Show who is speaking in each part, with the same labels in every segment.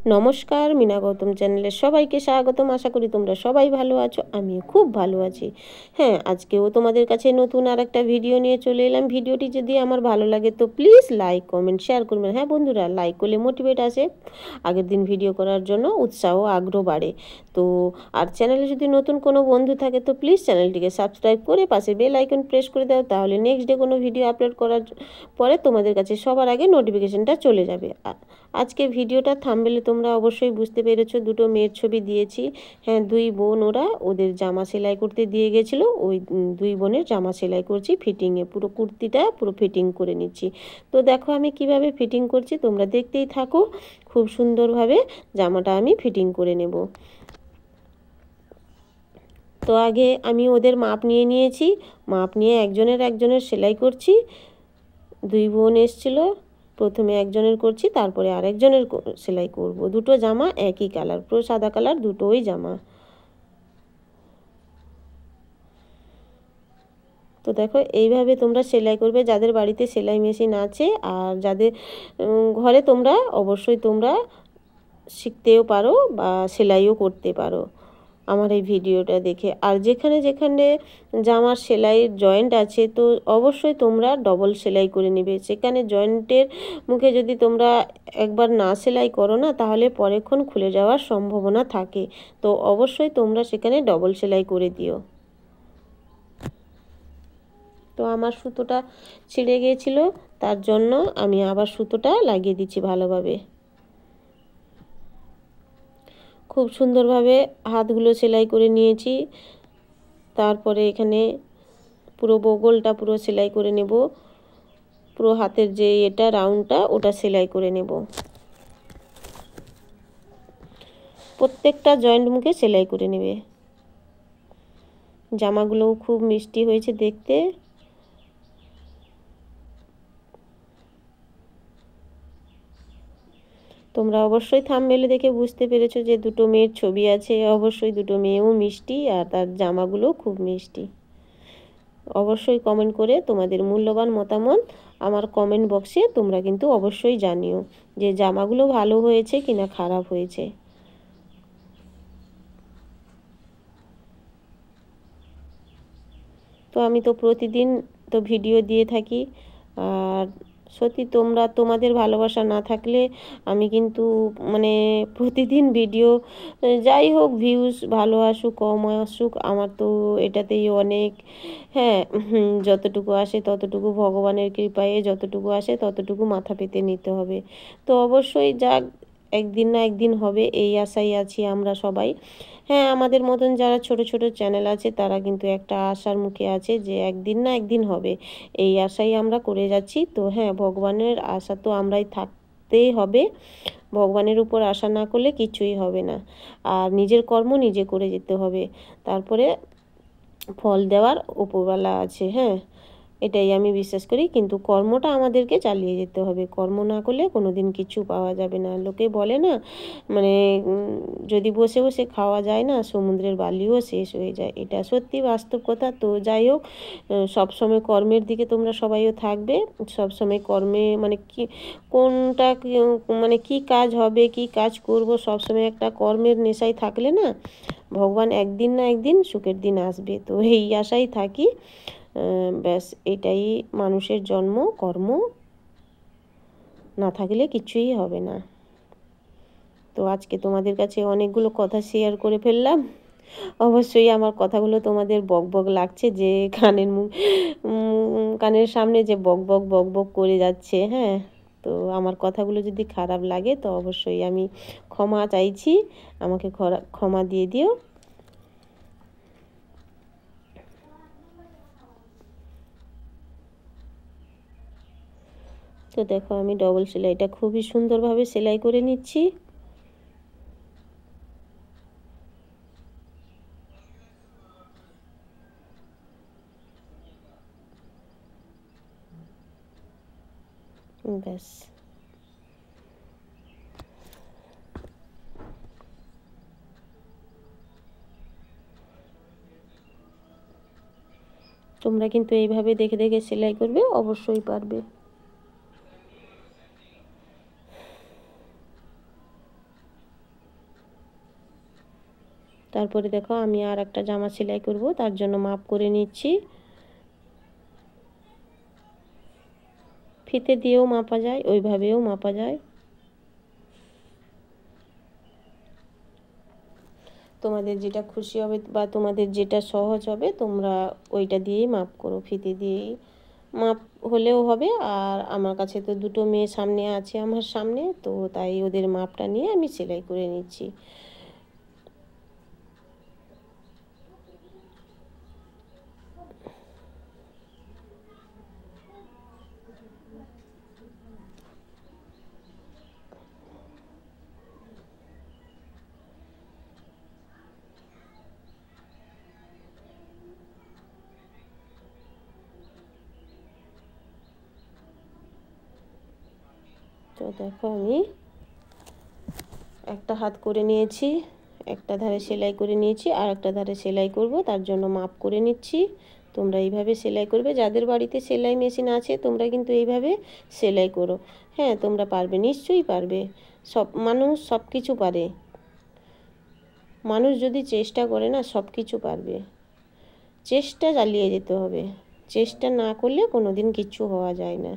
Speaker 1: নমস্কার, মিনা গৌতম চ্যানেলে সবাইকে স্বাগতম। আশা করি তোমরা সবাই ভালো আছো, আমিও খুব ভালো আছি। হ্যাঁ, আজকেও তোমাদের কাছে নতুন আর একটা ভিডিও নিয়ে চলে এলাম। ভিডিওটি যদি আমার ভালো লাগে তো প্লিজ লাইক কমেন্ট শেয়ার করবেন। হ্যাঁ বন্ধুরা, লাইক করলে মোটিভেট আসে, আগের দিন ভিডিও করার জন্য উৎসাহ আগ্রহ বাড়ে। তো আর চ্যানেলে যদি নতুন কোনো বন্ধু থাকে তো প্লিজ চ্যানেলটিকে সাবস্ক্রাইব করে পাশে বেল আইকন প্রেস করে দাও, তাহলে নেক্সট ডে কোনো ভিডিও আপলোড করার পরে তোমাদের কাছে সবার আগে নোটিফিকেশনটা চলে যাবে। আজকে ভিডিওটা থাম্বনেলে তোমরা অবশ্যই বুঝতে পেরেছো, দুটো মেয়ের ছবি দিয়েছি। হ্যাঁ, দুই বোন, ওরা ওদের জামা সেলাই করতে দিয়ে গেছিলো, ওই দুই বোনের জামা সেলাই করছি ফিটিংয়ে, পুরো কুর্তিটা পুরো ফিটিং করে নিচ্ছি। তো দেখো আমি কিভাবে ফিটিং করছি, তোমরা দেখতেই থাকো। খুব সুন্দরভাবে জামাটা আমি ফিটিং করে নেব। তো আগে আমি ওদের মাপ নিয়ে নিয়েছি, মাপ নিয়ে একজনের সেলাই করছি। দুই বোন এসেছিলো, প্রথমে একজনের করছি, তারপরে আরেকজনের সেলাই করব। দুটো জামা একই কালার, পুরো সাদা কালার দুটোই জামা। তো দেখো এইভাবে তোমরা সেলাই করবে, যাদের বাড়িতে সেলাই মেশিন আছে আর যাদের ঘরে, তোমরা অবশ্যই তোমরা শিখতেও পারো বা সেলাইও করতে পারো আমার এই ভিডিওটা দেখে। আর যেখানে যেখানে জামার সেলাইয়ের জয়েন্ট আছে তো অবশ্যই তোমরা ডবল সেলাই করে নেবে। সেখানে জয়েন্টের মুখে যদি তোমরা একবার না সেলাই করো না, তাহলে পরেক্ষণ খুলে যাওয়ার সম্ভাবনা থাকে। তো অবশ্যই তোমরা সেখানে ডবল সেলাই করে দিও। তো আমার সুতোটা ছিঁড়ে গিয়েছিল, তার জন্য আমি আবার সুতোটা লাগিয়ে দিচ্ছি ভালোভাবে। খুব সুন্দরভাবে হাতগুলো সেলাই করে নিয়েছি। তারপরে এখানে পুরো বগলটা পুরো সেলাই করে নেব, পুরো হাতের যে এটা রাউন্ডটা ওটা সেলাই করে নেব। প্রত্যেকটা জয়েন্ট মুখে সেলাই করে নেবে। জামাগুলোও খুব মিষ্টি হয়েছে দেখতে। তোমরা অবশ্যই থাম্বনেলে দেখে বুঝতে পেরেছো যে দুটো মেয়ের ছবি আছে, অবশ্যই দুটো মেয়েও মিষ্টি আর তার জামাগুলো খুব মিষ্টি। অবশ্যই কমেন্ট করে তোমাদের মূল্যবান মতামত আমার কমেন্ট বক্সে তোমরা কিন্তু অবশ্যই জানিও যে জামাগুলো ভালো হয়েছে কিনা খারাপ হয়েছে। তো আমি তো প্রতিদিন তো ভিডিও দিয়ে থাকি, আর সত্যি তোমরা, তোমাদের ভালোবাসা না থাকলে আমি কিন্তু মানে প্রতিদিন ভিডিও, যাই হোক ভিউজ ভালো আসুক কম আসুক আমার তো এটাতেই অনেক। হ্যাঁ, যতটুকু আসে ততটুকু ভগবানের কৃপায়, যতটুকু আসে ততটুকু মাথা পেতে নিতে হবে। তো অবশ্যই যাক, একদিন না একদিন হবে এই আশায় আছি আমরা সবাই। হ্যাঁ, আমাদের মতন যারা ছোট ছোট চ্যানেল আছে তারা কিন্তু একটা আশার মুখে আছে যে একদিন না একদিন হবে, এই আশাই আমরা করে যাচ্ছি। তো হ্যাঁ, ভগবানের আশা তো আমরাই থাকতেই হবে, ভগবানের উপর আশা না করলে কিছুই হবে না। আর নিজের কর্ম নিজে করে যেতে হবে, তারপরে ফল দেওয়ার উপরওয়ালা আছে। হ্যাঁ, এটাই আমি বিশ্বাস করি, কিন্তু কর্মটা আমাদেরকে চালিয়ে যেতে হবে। কর্ম না করলে কোনো দিন কিছু পাওয়া যাবে না। লোকে বলে না, মানে যদি বসে বসে খাওয়া যায় না, সমুদ্রের বালিও শেষ হয়ে যায়। এটা সত্যি বাস্তব কথা। তো যাই হোক, সবসময় কর্মের দিকে তোমরা সবাইও থাকবে, সবসময় কর্মে মানে কি, কোনটা মানে কি কাজ হবে, কি কাজ করব, সবসময় একটা কর্মের নেশায় থাকলে না, ভগবান একদিন না একদিন সুখের দিন আসবে। তো এই আশাই থাকি। ব্যাস, এটাই মানুষের জন্ম, কর্ম না থাকলে কিছুই হবে না। তো আজকে তোমাদের কাছে অনেকগুলো কথা শেয়ার করে ফেললাম। অবশ্যই আমার কথাগুলো তোমাদের বক বক লাগছে, যে কানের সামনে যে বক বক বক বক করে যাচ্ছে। হ্যাঁ, তো আমার কথাগুলো যদি খারাপ লাগে তো অবশ্যই আমি ক্ষমা চাইছি, আমাকে ক্ষমা দিয়ে দিও। তো দেখো আমি ডবল সেলাইটা খুবই সুন্দরভাবে সেলাই করে নিচ্ছি। ব্যাস, তোমরা কিন্তু এইভাবে দেখে দেখে সেলাই করবে, অবশ্যই পারবে। তারপরে দেখো আমি আর একটা জামা সেলাই করব, তার জন্য মাপ করে নিচ্ছি। ফিতে দিয়েও মাপা যায়, ওইভাবেও মাপা যায়। তোমাদের যেটা খুশি হবে বা তোমাদের যেটা সহজ হবে তোমরা ওইটা দিয়েই মাপ করো, ফিতে দিয়েই মাপ হলেও হবে। আর আমার কাছে তো দুটো মেয়ে সামনে আছে আমার সামনে, তো তাই ওদের মাপটা নিয়ে আমি সেলাই করে নিচ্ছি। তো দেখো আমি একটা হাত করে নিয়েছি, একটা ধারে সেলাই করে নিয়েছি, আর একটা ধারে সেলাই করব, তার জন্য মাপ করে নিচ্ছি। তোমরা এইভাবে সেলাই করবে, যাদের বাড়িতে সেলাই মেশিন আছে তোমরা কিন্তু এইভাবে সেলাই করো। হ্যাঁ, তোমরা পারবে, নিশ্চয়ই পারবে। সব মানুষ সব কিছু পারে, মানুষ যদি চেষ্টা করে না সব কিছু পারবে। চেষ্টা চালিয়ে যেতে হবে, চেষ্টা না করলে কোনো দিন কিচ্ছু হওয়া যায় না।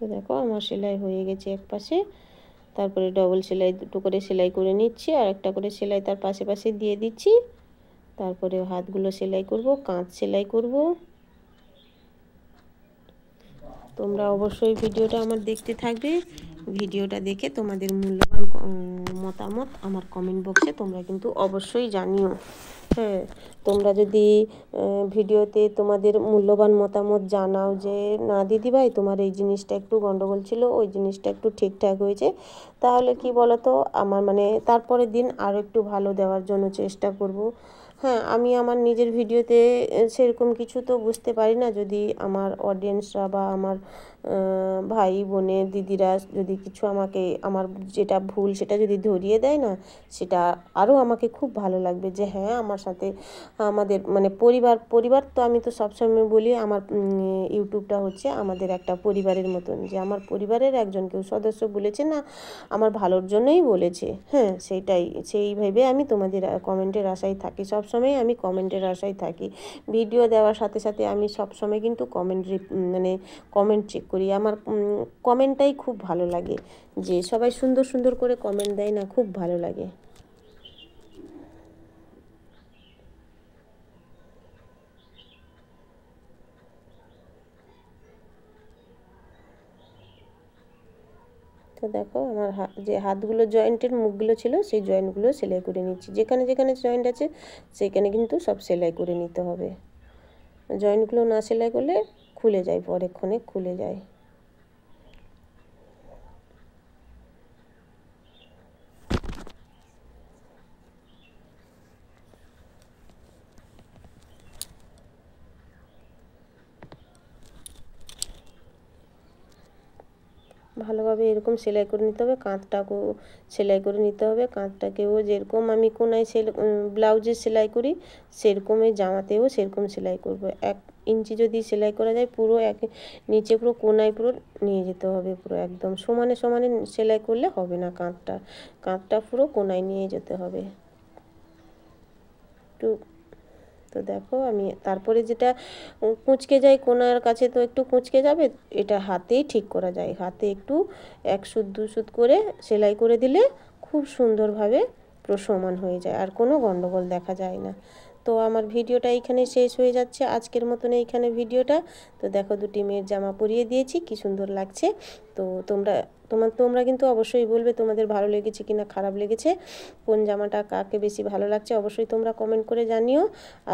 Speaker 1: তো দেখো আমার সেলাই হয়ে গেছে এক পাশে, তারপরে ডবল সেলাই দুটো করে সেলাই করে নিচ্ছি, আর একটা করে সেলাই তার পাশে পাশে দিয়ে দিচ্ছি। তারপরে হাতগুলো সেলাই করব, কাঁধ সেলাই করব। তোমরা অবশ্যই ভিডিওটা আমার দেখতে থাকবে। ভিডিওটা দেখে তোমাদের মূল্যবান মতামত আমার কমেন্ট বক্সে তোমরা কিন্তু অবশ্যই জানিও। হ্যাঁ, তোমরা যদি ভিডিওতে তোমাদের মূল্যবান মতামত জানাও যে না দিদিভাই তোমার এই জিনিসটা একটু গন্ডগোল ছিল, ওই জিনিসটা একটু ঠিকঠাক হয়েছে, তাহলে কি বলো তো আমার মানে তারপরের দিন আরও একটু ভালো দেওয়ার জন্য চেষ্টা করব। হ্যাঁ, আমি আমার নিজের ভিডিওতে সেরকম কিছু তো বুঝতে পারি না, যদি আমার অডিয়েন্সরা বা আমার ভাই বোনের দিদিরা যদি কিছু আমাকে আমার যেটা ভুল সেটা যদি ধরিয়ে দেয় না, সেটা আরও আমাকে খুব ভালো লাগবে যে হ্যাঁ আমার সাথে আমাদের মানে পরিবার তো আমি তো সবসময় বলি আমার ইউটিউবটা হচ্ছে আমাদের একটা পরিবারের মতন, যে আমার পরিবারের একজন কেউ সদস্য বলেছে না আমার ভালোর জন্যই বলেছে। হ্যাঁ, সেই ভেবে আমি তোমাদের কমেন্টের আশায় থাকি, সবসময় আমি কমেন্টের আশায় থাকি। ভিডিও দেওয়ার সাথে সাথে আমি সবসময় কিন্তু মানে কমেন্ট চেক করি। আমার কমেন্টটাই খুব ভালো লাগে, যে সবাই সুন্দর সুন্দর করে কমেন্ট দেয় না, খুব ভালো লাগে। তো দেখো আমার যে হাতগুলো জয়েন্টের মুখগুলো ছিল সেই জয়েন্টগুলো সেলাই করে নিচ্ছি, যেখানে যেখানে জয়েন্ট আছে সেখানে কিন্তু সব সেলাই করে নিতে হবে। জয়েন্টগুলো না সেলাই করলে খুলে যায়, পরেক্ষণে খুলে যায়। ভালোভাবে এরকম সেলাই করে নিতে হবে, কাঁধটাকেও সেলাই করে নিতে হবে। কাঁধটাকেও যেরকম আমি কোনায় ব্লাউজে সেলাই করি সেরকমই জামাতেও সেরকম সেলাই করব। 1 ইঞ্চি যদি সেলাই করা যায় পুরো নিচে পুরো কোনায় পুরো নিয়ে যেতে হবে, পুরো একদম সমানে সমানে সেলাই করলে হবে না, কাঁধটা পুরো কোনায় নিয়ে যেতে হবে একটু। তো দেখো আমি তারপরে যেটা কুঁচকে যায় কোনার কাছে, তো একটু কুঁচকে যাবে, এটা হাতেই ঠিক করা যায়, হাতে একটু 1 সুত 2 সুত করে সেলাই করে দিলে খুব সুন্দরভাবে পুরো সমান হয়ে যায়, আর কোনো গন্ডগোল দেখা যায় না। তো আমার ভিডিওটা এইখানে শেষ হয়ে যাচ্ছে, আজকের মতন এইখানে ভিডিওটা। তো দেখো দুটি মেয়ের জামা পরিয়ে দিয়েছি, কি সুন্দর লাগছে। তো তোমরা কিন্তু অবশ্যই বলবে তোমাদের ভালো লেগেছে কি না খারাপ লেগেছে, কোন জামাটা কাকে বেশি ভালো লাগছে অবশ্যই তোমরা কমেন্ট করে জানিও।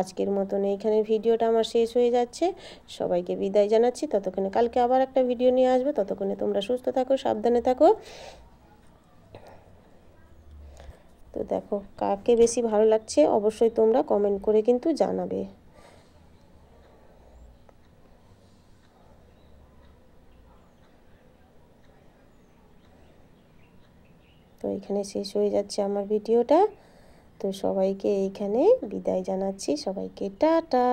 Speaker 1: আজকের মতন এইখানে ভিডিওটা আমার শেষ হয়ে যাচ্ছে, সবাইকে বিদায় জানাচ্ছি। ততক্ষণে কালকে আবার একটা ভিডিও নিয়ে আসবো, ততক্ষণে তোমরা সুস্থ থাকো, সাবধানে থাকো। তো দেখো কাকে বেশি ভালো লাগছে অবশ্যই তোমরা কমেন্ট করে কিন্তু জানাবে। তো এখানে শেষ হয়ে যাচ্ছে আমার ভিডিওটা। তো সবাইকে এইখানে বিদায় জানাচ্ছি, সবাইকে টাটা।